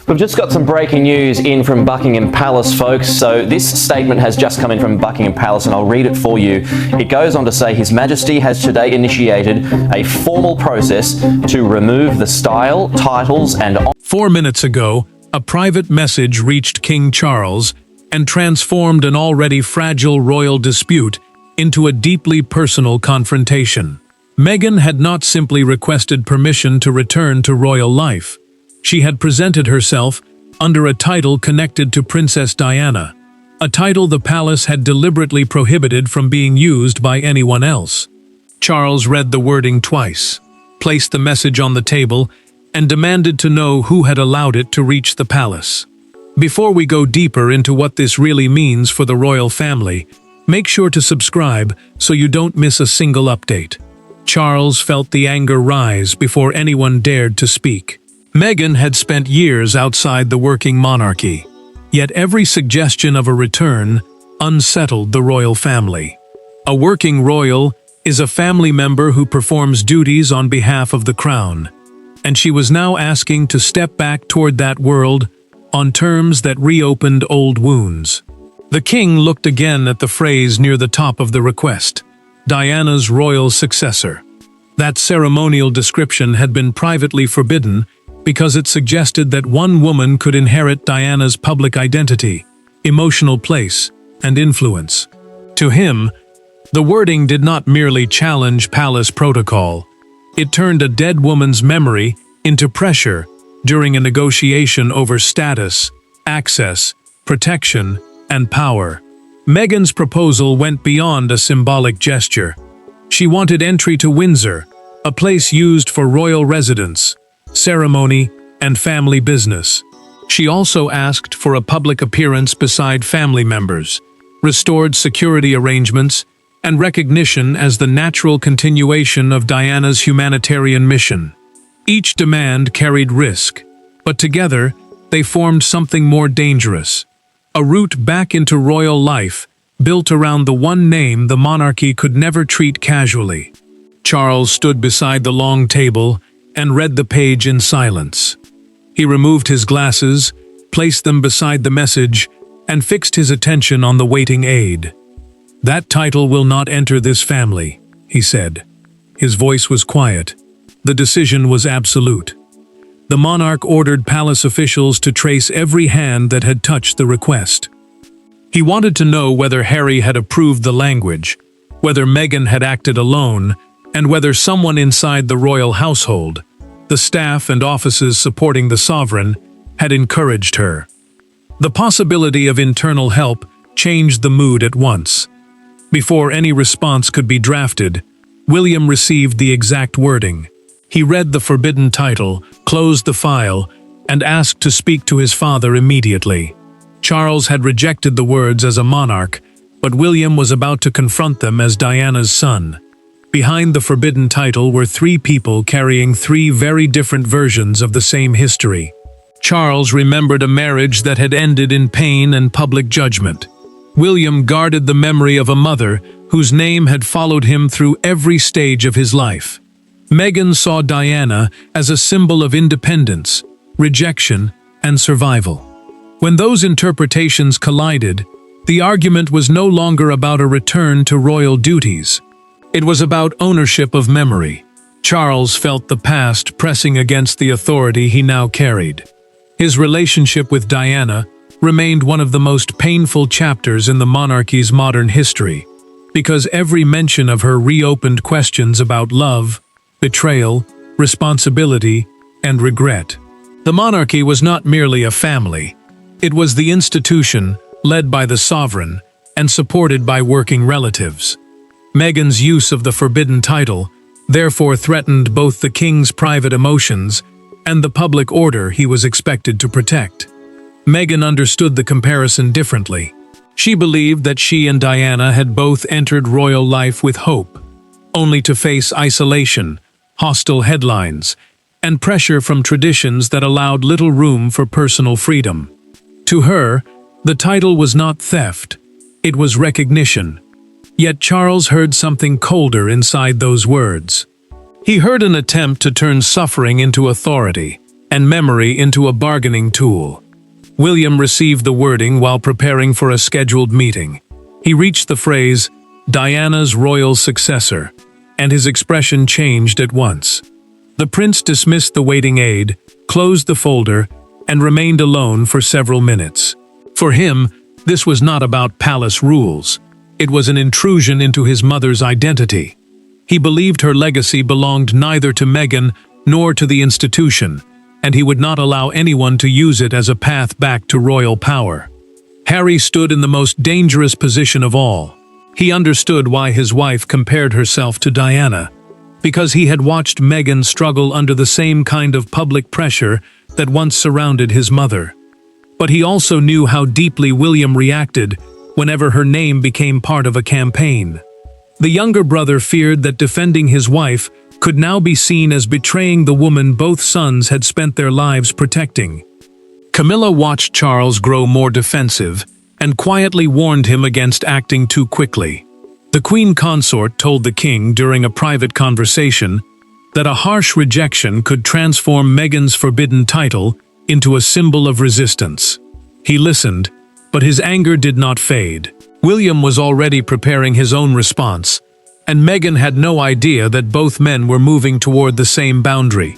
We've just got some breaking news in from Buckingham Palace, folks. So this statement has just come in from Buckingham Palace, and I'll read it for you. It goes on to say, His Majesty has today initiated a formal process to remove the style, titles, and... 4 minutes ago, a private message reached King Charles and transformed an already fragile royal dispute into a deeply personal confrontation. Meghan had not simply requested permission to return to royal life. She had presented herself under a title connected to Princess Diana, a title the palace had deliberately prohibited from being used by anyone else. Charles read the wording twice, placed the message on the table, and demanded to know who had allowed it to reach the palace. Before we go deeper into what this really means for the royal family, make sure to subscribe so you don't miss a single update. Charles felt the anger rise before anyone dared to speak. Meghan had spent years outside the working monarchy, yet every suggestion of a return unsettled the royal family. A working royal is a family member who performs duties on behalf of the crown, and she was now asking to step back toward that world on terms that reopened old wounds. The king looked again at the phrase near the top of the request, Diana's royal successor. That ceremonial description had been privately forbidden because it suggested that one woman could inherit Diana's public identity, emotional place, and influence. To him, the wording did not merely challenge palace protocol. It turned a dead woman's memory into pressure during a negotiation over status, access, protection, and power. Meghan's proposal went beyond a symbolic gesture. She wanted entry to Windsor, a place used for royal residence, ceremony, and family business. She also asked for a public appearance beside family members, restored security arrangements, and recognition as the natural continuation of Diana's humanitarian mission. Each demand carried risk, but together they formed something more dangerous. A route back into royal life, built around the one name the monarchy could never treat casually. Charles stood beside the long table and read the page in silence. He removed his glasses, placed them beside the message, and fixed his attention on the waiting aide. "That title will not enter this family," he said. His voice was quiet. The decision was absolute. The monarch ordered palace officials to trace every hand that had touched the request. He wanted to know whether Harry had approved the language, whether Meghan had acted alone, and whether someone inside the royal household, the staff and offices supporting the sovereign, had encouraged her. The possibility of internal help changed the mood at once. Before any response could be drafted, William received the exact wording. He read the forbidden title, closed the file, and asked to speak to his father immediately. Charles had rejected the words as a monarch, but William was about to confront them as Diana's son. Behind the forbidden title were 3 people carrying 3 very different versions of the same history. Charles remembered a marriage that had ended in pain and public judgment. William guarded the memory of a mother whose name had followed him through every stage of his life. Meghan saw Diana as a symbol of independence, rejection, and survival. When those interpretations collided, the argument was no longer about a return to royal duties. It was about ownership of memory. Charles felt the past pressing against the authority he now carried. His relationship with Diana remained one of the most painful chapters in the monarchy's modern history, because every mention of her reopened questions about love, betrayal, responsibility, and regret. The monarchy was not merely a family. It was the institution led by the sovereign and supported by working relatives. Meghan's use of the forbidden title therefore threatened both the king's private emotions and the public order he was expected to protect. Meghan understood the comparison differently. She believed that she and Diana had both entered royal life with hope, only to face isolation, hostile headlines, and pressure from traditions that allowed little room for personal freedom. To her, the title was not theft, it was recognition. Yet Charles heard something colder inside those words. He heard an attempt to turn suffering into authority, and memory into a bargaining tool. William received the wording while preparing for a scheduled meeting. He reached the phrase, "Diana's royal successor," and his expression changed at once. The prince dismissed the waiting aide, closed the folder, and remained alone for several minutes. For him, this was not about palace rules. It was an intrusion into his mother's identity. He believed her legacy belonged neither to Meghan nor to the institution, and he would not allow anyone to use it as a path back to royal power. Harry stood in the most dangerous position of all. He understood why his wife compared herself to Diana, because he had watched Meghan struggle under the same kind of public pressure that once surrounded his mother. But he also knew how deeply William reacted whenever her name became part of a campaign. The younger brother feared that defending his wife could now be seen as betraying the woman both sons had spent their lives protecting. Camilla watched Charles grow more defensive and quietly warned him against acting too quickly. The Queen Consort told the king during a private conversation that a harsh rejection could transform Meghan's forbidden title into a symbol of resistance. He listened, but his anger did not fade. William was already preparing his own response, and Meghan had no idea that both men were moving toward the same boundary.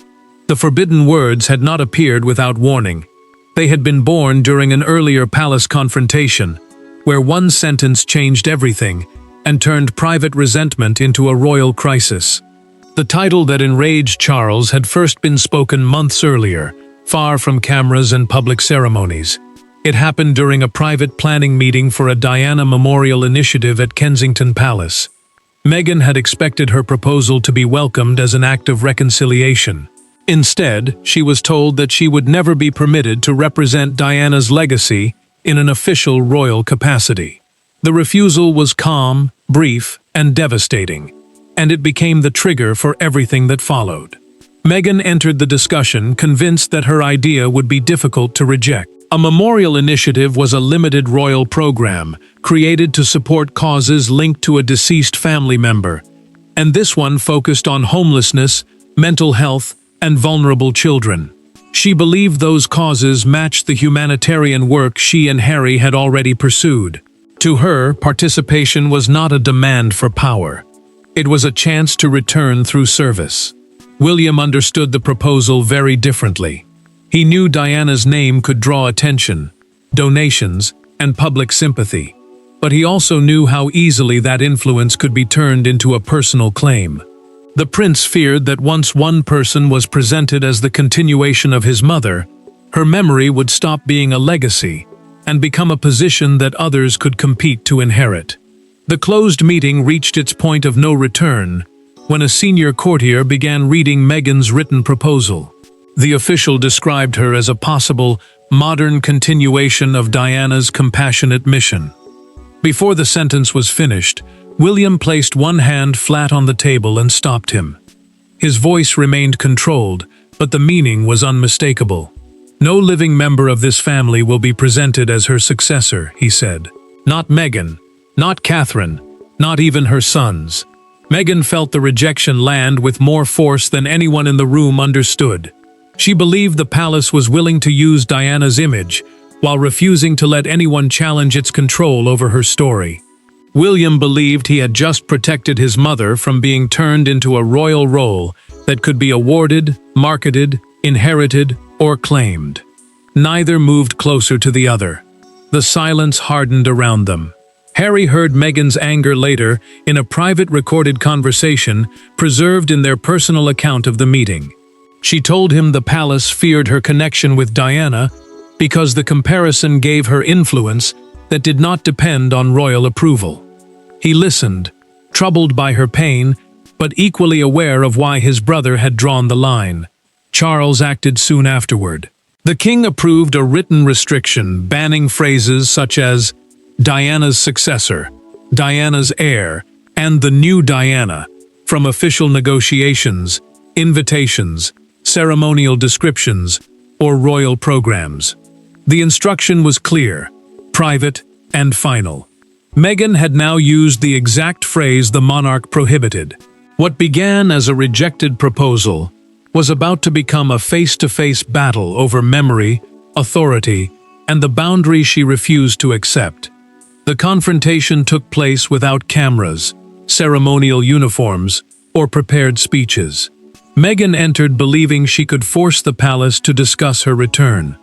The forbidden words had not appeared without warning. They had been born during an earlier palace confrontation, where one sentence changed everything and turned private resentment into a royal crisis. The title that enraged Charles had first been spoken months earlier, far from cameras and public ceremonies. It happened during a private planning meeting for a Diana Memorial initiative at Kensington Palace. Meghan had expected her proposal to be welcomed as an act of reconciliation. Instead, she was told that she would never be permitted to represent Diana's legacy in an official royal capacity. The refusal was calm, brief, and devastating, and it became the trigger for everything that followed. Meghan entered the discussion convinced that her idea would be difficult to reject. A memorial initiative was a limited royal program created to support causes linked to a deceased family member, and this one focused on homelessness, mental health, and vulnerable children. She believed those causes matched the humanitarian work she and Harry had already pursued. To her, participation was not a demand for power. It was a chance to return through service. William understood the proposal very differently. He knew Diana's name could draw attention, donations, and public sympathy, but he also knew how easily that influence could be turned into a personal claim. The prince feared that once one person was presented as the continuation of his mother, her memory would stop being a legacy and become a position that others could compete to inherit. The closed meeting reached its point of no return when a senior courtier began reading Meghan's written proposal. The official described her as a possible, modern continuation of Diana's compassionate mission. Before the sentence was finished, William placed one hand flat on the table and stopped him. His voice remained controlled, but the meaning was unmistakable. "No living member of this family will be presented as her successor," he said. "Not Meghan, not Catherine, not even her sons." Meghan felt the rejection land with more force than anyone in the room understood. She believed the palace was willing to use Diana's image, while refusing to let anyone challenge its control over her story. William believed he had just protected his mother from being turned into a royal role that could be awarded, marketed, inherited, or claimed. Neither moved closer to the other. The silence hardened around them. Harry heard Meghan's anger later in a private recorded conversation preserved in their personal account of the meeting. She told him the palace feared her connection with Diana because the comparison gave her influence that did not depend on royal approval. He listened, troubled by her pain, but equally aware of why his brother had drawn the line. Charles acted soon afterward. The king approved a written restriction banning phrases such as Diana's successor, Diana's heir, and the new Diana from official negotiations, invitations, ceremonial descriptions, or royal programs. The instruction was clear, private, and final. Meghan had now used the exact phrase the monarch prohibited. What began as a rejected proposal was about to become a face-to-face battle over memory, authority, and the boundary she refused to accept. The confrontation took place without cameras, ceremonial uniforms, or prepared speeches. Meghan entered believing she could force the palace to discuss her return.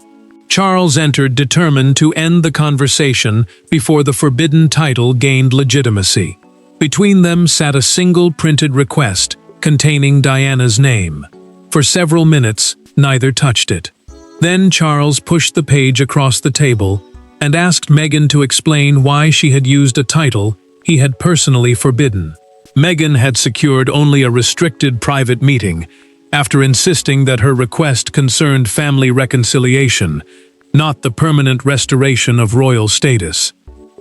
Charles entered determined to end the conversation before the forbidden title gained legitimacy. Between them sat a single printed request containing Diana's name. For several minutes, neither touched it. Then Charles pushed the page across the table and asked Meghan to explain why she had used a title he had personally forbidden. Meghan had secured only a restricted private meeting, after insisting that her request concerned family reconciliation, not the permanent restoration of royal status.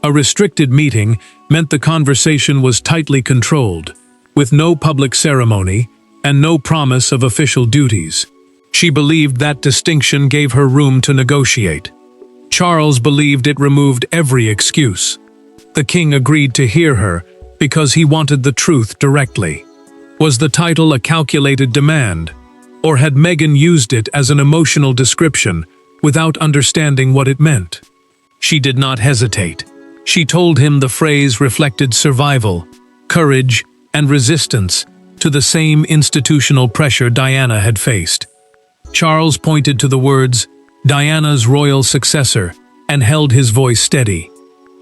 A restricted meeting meant the conversation was tightly controlled, with no public ceremony and no promise of official duties. She believed that distinction gave her room to negotiate. Charles believed it removed every excuse. The king agreed to hear her because he wanted the truth directly. Was the title a calculated demand, or had Meghan used it as an emotional description without understanding what it meant? She did not hesitate. She told him the phrase reflected survival, courage, and resistance to the same institutional pressure Diana had faced. Charles pointed to the words, Diana's royal successor, and held his voice steady.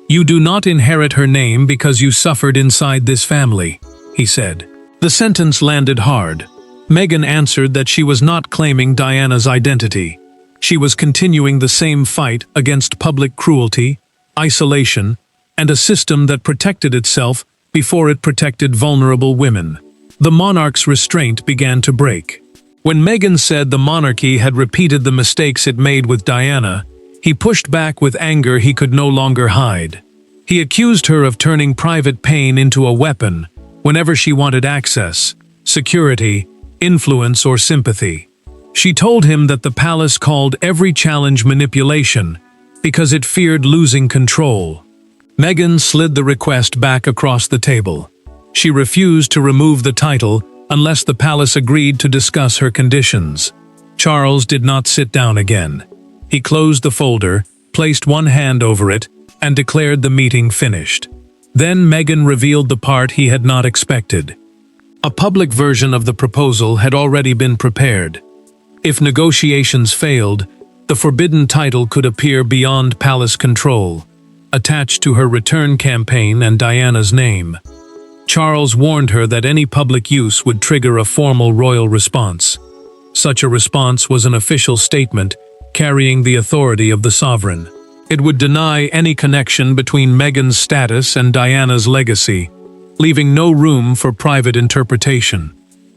"You do not inherit her name because you suffered inside this family," he said. The sentence landed hard. Meghan answered that she was not claiming Diana's identity. She was continuing the same fight against public cruelty, isolation, and a system that protected itself before it protected vulnerable women. The monarch's restraint began to break. When Meghan said the monarchy had repeated the mistakes it made with Diana, he pushed back with anger he could no longer hide. He accused her of turning private pain into a weapon whenever she wanted access, security, influence, or sympathy. She told him that the palace called every challenge manipulation because it feared losing control. Meghan slid the request back across the table. She refused to remove the title unless the palace agreed to discuss her conditions. Charles did not sit down again. He closed the folder, placed one hand over it, and declared the meeting finished. Then Meghan revealed the part he had not expected. A public version of the proposal had already been prepared. If negotiations failed, the forbidden title could appear beyond palace control, attached to her return campaign and Diana's name. Charles warned her that any public use would trigger a formal royal response. Such a response was an official statement carrying the authority of the sovereign. It would deny any connection between Meghan's status and Diana's legacy, leaving no room for private interpretation.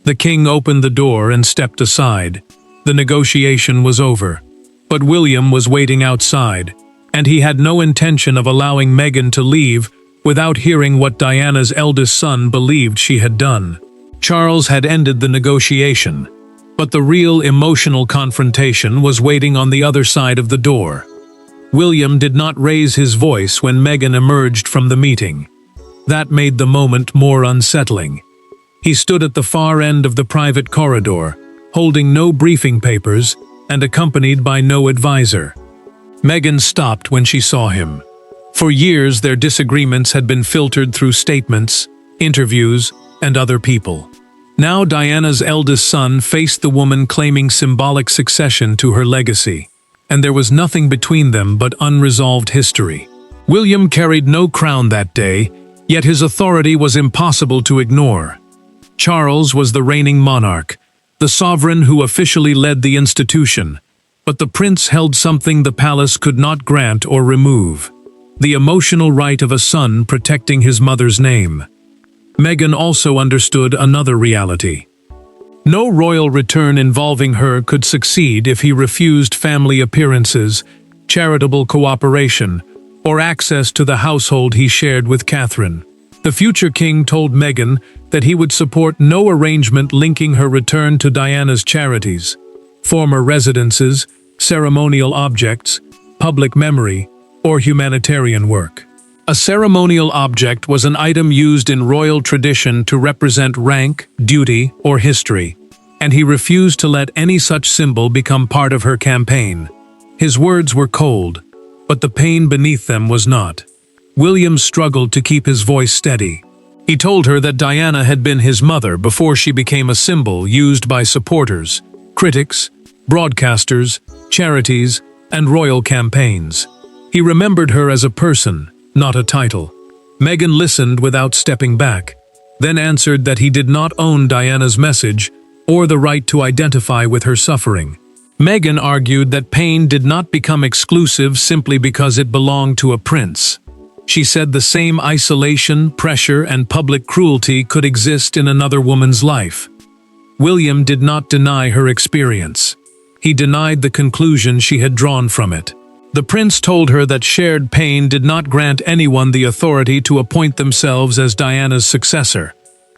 The king opened the door and stepped aside. The negotiation was over. But William was waiting outside, and he had no intention of allowing Meghan to leave without hearing what Diana's eldest son believed she had done. Charles had ended the negotiation, but the real emotional confrontation was waiting on the other side of the door. William did not raise his voice when Meghan emerged from the meeting. That made the moment more unsettling. He stood at the far end of the private corridor, holding no briefing papers and accompanied by no advisor. Meghan stopped when she saw him. For years, their disagreements had been filtered through statements, interviews, and other people. Now Diana's eldest son faced the woman claiming symbolic succession to her legacy, and there was nothing between them but unresolved history. William carried no crown that day, yet his authority was impossible to ignore. Charles was the reigning monarch, the sovereign who officially led the institution, but the prince held something the palace could not grant or remove: the emotional right of a son protecting his mother's name. Meghan also understood another reality. No royal return involving her could succeed if he refused family appearances, charitable cooperation, or access to the household he shared with Catherine. The future king told Meghan that he would support no arrangement linking her return to Diana's charities, former residences, ceremonial objects, public memory, or humanitarian work. A ceremonial object was an item used in royal tradition to represent rank, duty, or history. and he refused to let any such symbol become part of her campaign. His words were cold, but the pain beneath them was not. William struggled to keep his voice steady. He told her that Diana had been his mother before she became a symbol used by supporters, critics, broadcasters, charities, and royal campaigns. He remembered her as a person, not a title. Meghan listened without stepping back, then answered that he did not own Diana's message or the right to identify with her suffering. Meghan argued that pain did not become exclusive simply because it belonged to a prince. She said the same isolation, pressure, and public cruelty could exist in another woman's life. William did not deny her experience. He denied the conclusion she had drawn from it. The prince told her that shared pain did not grant anyone the authority to appoint themselves as Diana's successor,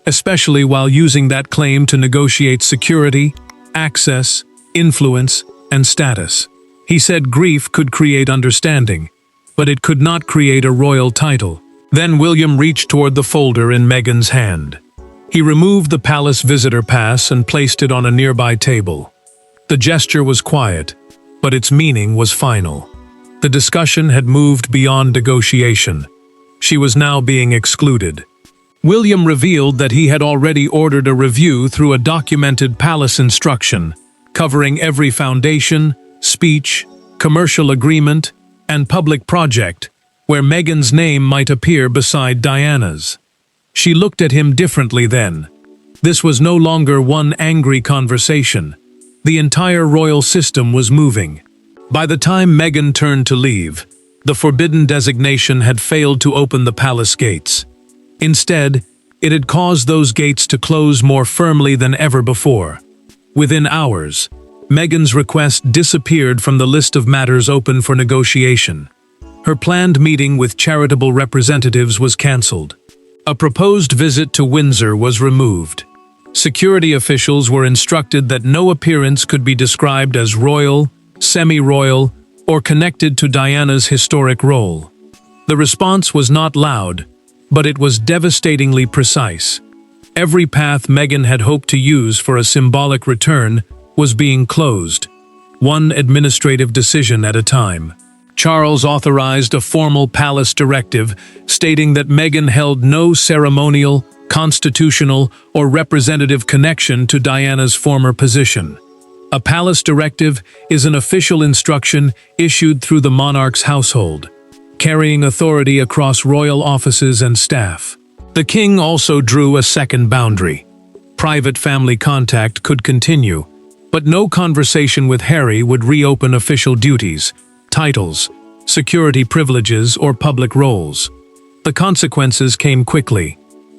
especially while using that claim to negotiate security, access, influence, and status. He said grief could create understanding, but it could not create a royal title. Then William reached toward the folder in Meghan's hand. He removed the palace visitor pass and placed it on a nearby table. The gesture was quiet, but its meaning was final. The discussion had moved beyond negotiation. She was now being excluded. William revealed that he had already ordered a review through a documented palace instruction, covering every foundation, speech, commercial agreement, and public project where Meghan's name might appear beside Diana's. She looked at him differently then. This was no longer one angry conversation. The entire royal system was moving. By the time Meghan turned to leave, the forbidden designation had failed to open the palace gates. Instead, it had caused those gates to close more firmly than ever before. Within hours, Meghan's request disappeared from the list of matters open for negotiation. Her planned meeting with charitable representatives was cancelled. A proposed visit to Windsor was removed. Security officials were instructed that no appearance could be described as royal, semi-royal, or connected to Diana's historic role. The response was not loud, but it was devastatingly precise. Every path Meghan had hoped to use for a symbolic return was being closed, one administrative decision at a time. Charles authorized a formal palace directive stating that Meghan held no ceremonial, constitutional, or representative connection to Diana's former position. A palace directive is an official instruction issued through the monarch's household, carrying authority across royal offices and staff. The king also drew a second boundary. Private family contact could continue, but no conversation with Harry would reopen official duties, titles, security privileges, or public roles. The consequences came quickly.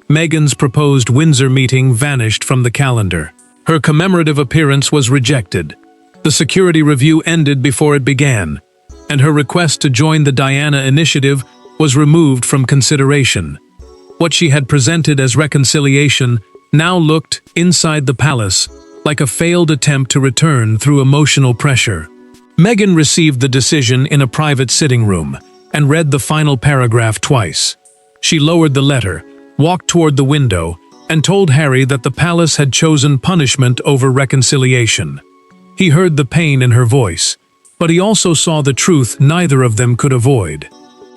Meghan's proposed Windsor meeting vanished from the calendar. Her commemorative appearance was rejected. The security review ended before it began, and her request to join the Diana Initiative was removed from consideration. What she had presented as reconciliation now looked, inside the palace, like a failed attempt to return through emotional pressure. Meghan received the decision in a private sitting room and read the final paragraph twice. She lowered the letter, walked toward the window, and told Harry that the palace had chosen punishment over reconciliation. He heard the pain in her voice, but he also saw the truth neither of them could avoid.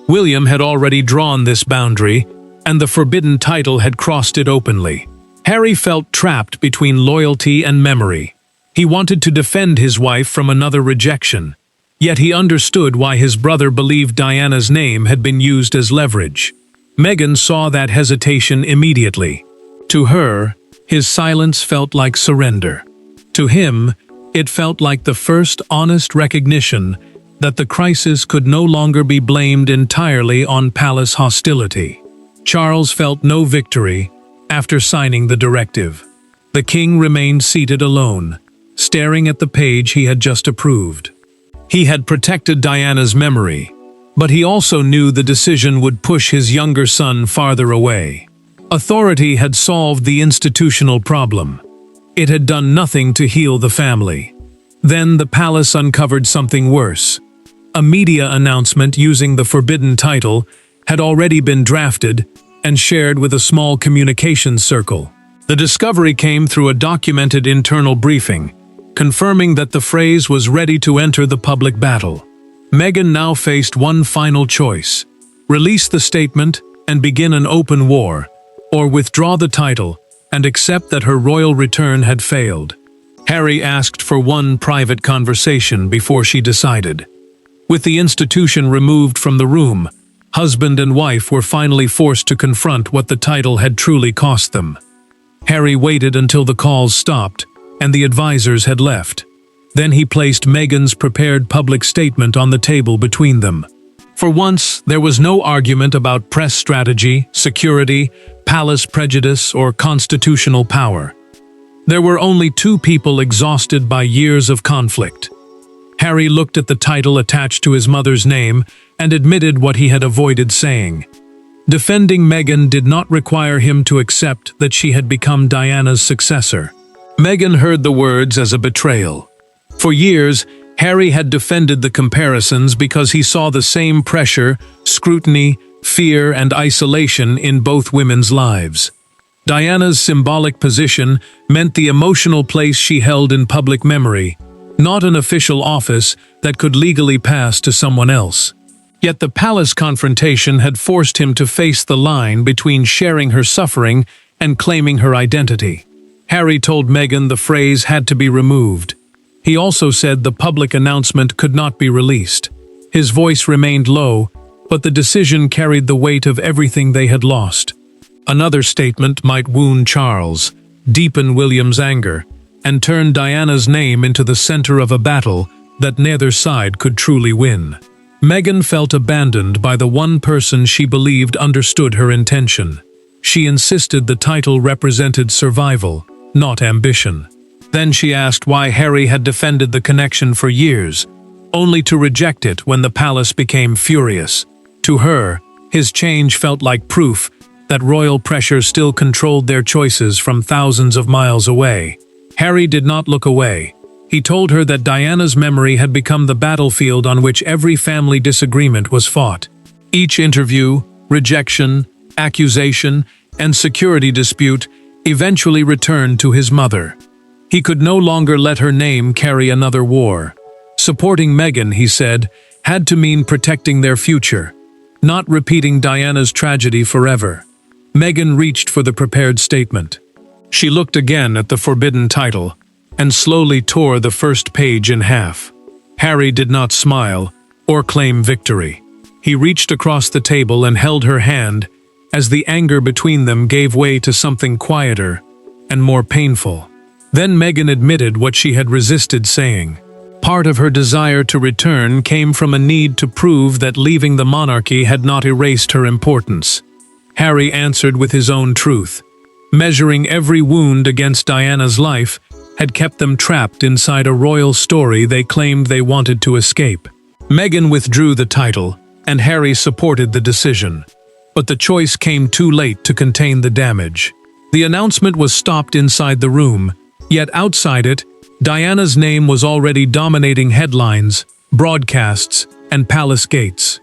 William had already drawn this boundary, and the forbidden title had crossed it openly. Harry felt trapped between loyalty and memory. He wanted to defend his wife from another rejection, yet he understood why his brother believed Diana's name had been used as leverage. Meghan saw that hesitation immediately. To her, his silence felt like surrender. To him, it felt like the first honest recognition that the crisis could no longer be blamed entirely on palace hostility. Charles felt no victory after signing the directive. The king remained seated alone, staring at the page he had just approved. He had protected Diana's memory, but he also knew the decision would push his younger son farther away. Authority had solved the institutional problem. It had done nothing to heal the family. Then the palace uncovered something worse. A media announcement using the forbidden title had already been drafted and shared with a small communications circle. The discovery came through a documented internal briefing, confirming that the phrase was ready to enter the public battle. Meghan now faced one final choice: release the statement and begin an open war, or withdraw the title and accept that her royal return had failed. Harry asked for one private conversation before she decided. With the institution removed from the room, husband and wife were finally forced to confront what the title had truly cost them. Harry waited until the calls stopped and the advisors had left. Then he placed Meghan's prepared public statement on the table between them. For once, there was no argument about press strategy, security, palace prejudice, or constitutional power. There were only two people exhausted by years of conflict. Harry looked at the title attached to his mother's name and admitted what he had avoided saying. Defending Meghan did not require him to accept that she had become Diana's successor. Meghan heard the words as a betrayal. For years, Harry had defended the comparisons because he saw the same pressure, scrutiny, fear, and isolation in both women's lives. Diana's symbolic position meant the emotional place she held in public memory, not an official office that could legally pass to someone else. Yet the palace confrontation had forced him to face the line between sharing her suffering and claiming her identity. Harry told Meghan the phrase had to be removed. He also said the public announcement could not be released. His voice remained low, but the decision carried the weight of everything they had lost. Another statement might wound Charles, deepen William's anger, and turn Diana's name into the center of a battle that neither side could truly win. Meghan felt abandoned by the one person she believed understood her intention. She insisted the title represented survival, not ambition. Then she asked why Harry had defended the connection for years, only to reject it when the palace became furious. To her, his change felt like proof that royal pressure still controlled their choices from thousands of miles away. Harry did not look away. He told her that Diana's memory had become the battlefield on which every family disagreement was fought. Each interview, rejection, accusation, and security dispute eventually returned to his mother. He could no longer let her name carry another war. Supporting Meghan, he said, had to mean protecting their future, not repeating Diana's tragedy forever. Meghan reached for the prepared statement. She looked again at the forbidden title and slowly tore the first page in half. Harry did not smile or claim victory. He reached across the table and held her hand as the anger between them gave way to something quieter and more painful. Then Meghan admitted what she had resisted saying. Part of her desire to return came from a need to prove that leaving the monarchy had not erased her importance. Harry answered with his own truth. Measuring every wound against Diana's life had kept them trapped inside a royal story they claimed they wanted to escape. Meghan withdrew the title, and Harry supported the decision. But the choice came too late to contain the damage. The announcement was stopped inside the room, yet outside it, Diana's name was already dominating headlines, broadcasts, and palace gates.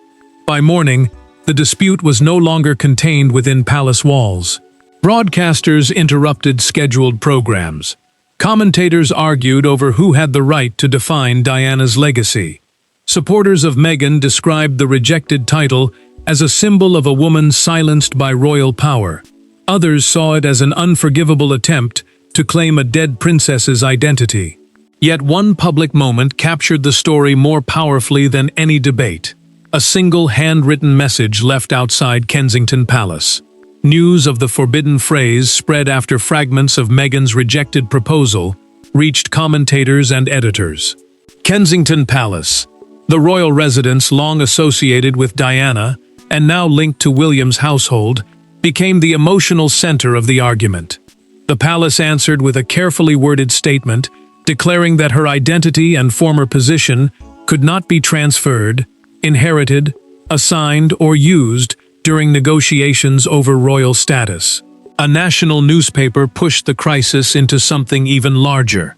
By morning, the dispute was no longer contained within palace walls. Broadcasters interrupted scheduled programs. Commentators argued over who had the right to define Diana's legacy. Supporters of Meghan described the rejected title as a symbol of a woman silenced by royal power. Others saw it as an unforgivable attempt to claim a dead princess's identity. Yet one public moment captured the story more powerfully than any debate. A single handwritten message left outside Kensington Palace. News of the forbidden phrase spread after fragments of Meghan's rejected proposal reached commentators and editors. Kensington Palace, the royal residence long associated with Diana and now linked to William's household, became the emotional center of the argument. The palace answered with a carefully worded statement declaring that her identity and former position could not be transferred, inherited, assigned, or used during negotiations over royal status. A national newspaper pushed the crisis into something even larger.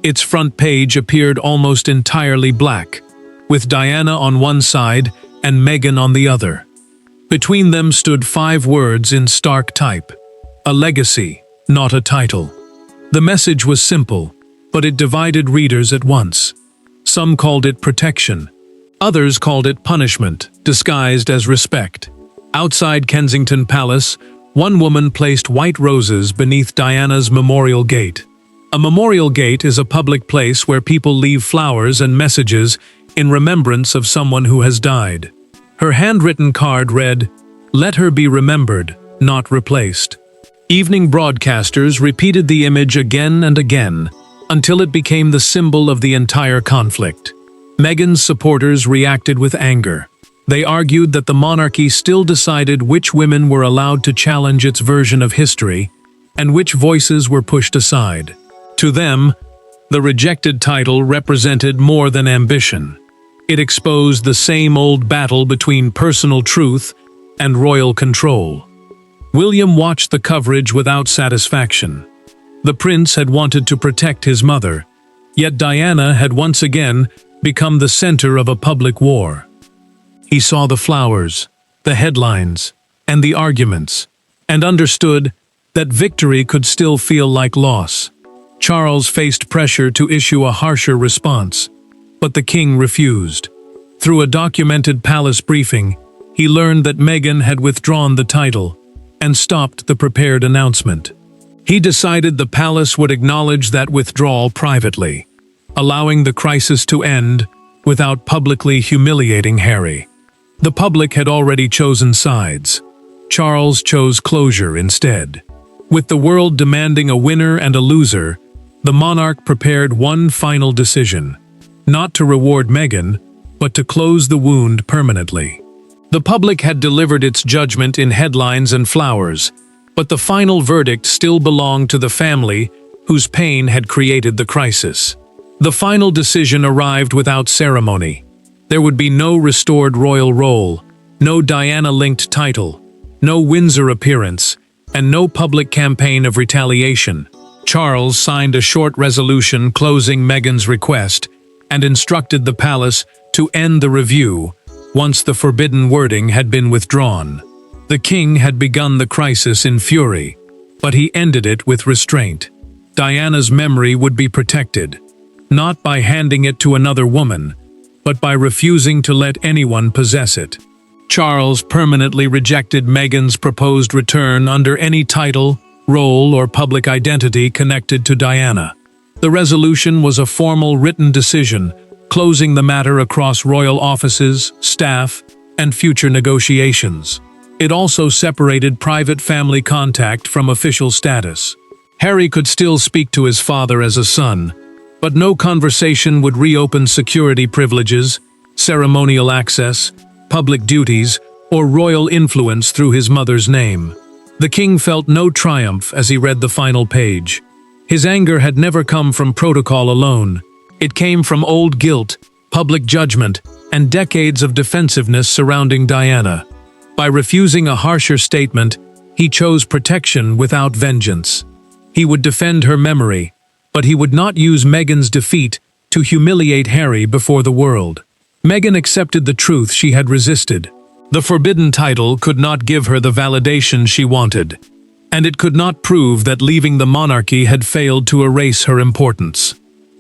Its front page appeared almost entirely black, with Diana on one side and Meghan on the other. Between them stood 5 words in stark type: a legacy, not a title. The message was simple, but it divided readers at once. Some called it protection. Others called it punishment, disguised as respect. Outside Kensington Palace, one woman placed white roses beneath Diana's memorial gate. A memorial gate is a public place where people leave flowers and messages in remembrance of someone who has died. Her handwritten card read, "Let her be remembered, not replaced." Evening broadcasters repeated the image again and again, until it became the symbol of the entire conflict. Meghan's supporters reacted with anger. They argued that the monarchy still decided which women were allowed to challenge its version of history, and which voices were pushed aside. To them, the rejected title represented more than ambition. It exposed the same old battle between personal truth and royal control. William watched the coverage without satisfaction. The prince had wanted to protect his mother, yet Diana had once again become the center of a public war. He saw the flowers, the headlines, and the arguments, and understood that victory could still feel like loss. Charles faced pressure to issue a harsher response, but the king refused. Through a documented palace briefing, he learned that Meghan had withdrawn the title and stopped the prepared announcement. He decided the palace would acknowledge that withdrawal privately, allowing the crisis to end without publicly humiliating Harry. The public had already chosen sides. Charles chose closure instead. With the world demanding a winner and a loser, the monarch prepared one final decision: not to reward Meghan, but to close the wound permanently. The public had delivered its judgment in headlines and flowers, but the final verdict still belonged to the family whose pain had created the crisis. The final decision arrived without ceremony. There would be no restored royal role, no Diana-linked title, no Windsor appearance, and no public campaign of retaliation. Charles signed a short resolution closing Meghan's request and instructed the palace to end the review once the forbidden wording had been withdrawn. The king had begun the crisis in fury, but he ended it with restraint. Diana's memory would be protected, not by handing it to another woman, but by refusing to let anyone possess it. Charles permanently rejected Meghan's proposed return under any title, role, or public identity connected to Diana. The resolution was a formal written decision, closing the matter across royal offices, staff, and future negotiations. It also separated private family contact from official status. Harry could still speak to his father as a son, but no conversation would reopen security privileges, ceremonial access, public duties, or royal influence through his mother's name. The king felt no triumph as he read the final page. His anger had never come from protocol alone. It came from old guilt, public judgment, and decades of defensiveness surrounding Diana. By refusing a harsher statement, he chose protection without vengeance. He would defend her memory, but he would not use Meghan's defeat to humiliate Harry before the world. Meghan accepted the truth she had resisted. The forbidden title could not give her the validation she wanted, and it could not prove that leaving the monarchy had failed to erase her importance.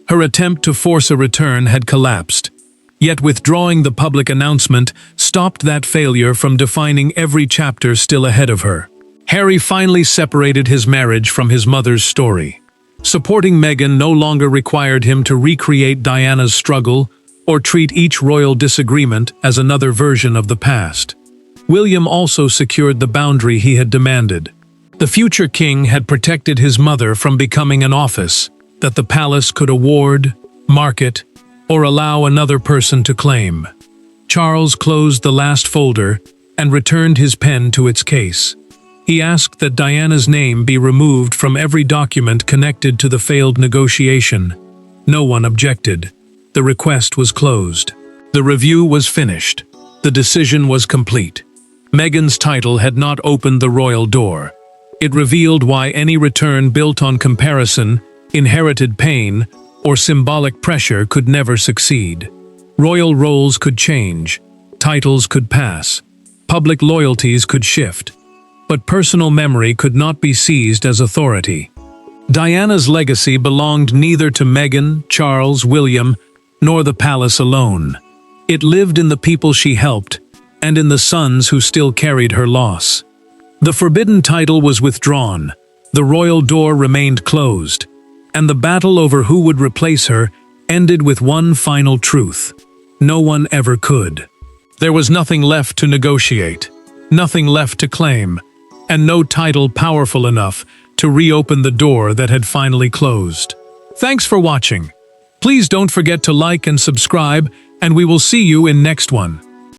Her attempt to force a return had collapsed, yet withdrawing the public announcement stopped that failure from defining every chapter still ahead of her. Harry finally separated his marriage from his mother's story. Supporting Meghan no longer required him to recreate Diana's struggle or treat each royal disagreement as another version of the past. William also secured the boundary he had demanded. The future king had protected his mother from becoming an office that the palace could award, market, or allow another person to claim. Charles closed the last folder and returned his pen to its case. He asked that Diana's name be removed from every document connected to the failed negotiation. No one objected. The request was closed. The review was finished. The decision was complete. Meghan's title had not opened the royal door. It revealed why any return built on comparison, inherited pain, or symbolic pressure could never succeed. Royal roles could change, titles could pass, public loyalties could shift, but personal memory could not be seized as authority. Diana's legacy belonged neither to Meghan, Charles, William, nor the palace alone. It lived in the people she helped, and in the sons who still carried her loss. The forbidden title was withdrawn, the royal door remained closed, and the battle over who would replace her ended with one final truth: no one ever could. There was nothing left to negotiate, nothing left to claim, and no title powerful enough to reopen the door that had finally closed. Thanks for watching. Please don't forget to like and subscribe, and we will see you in next one.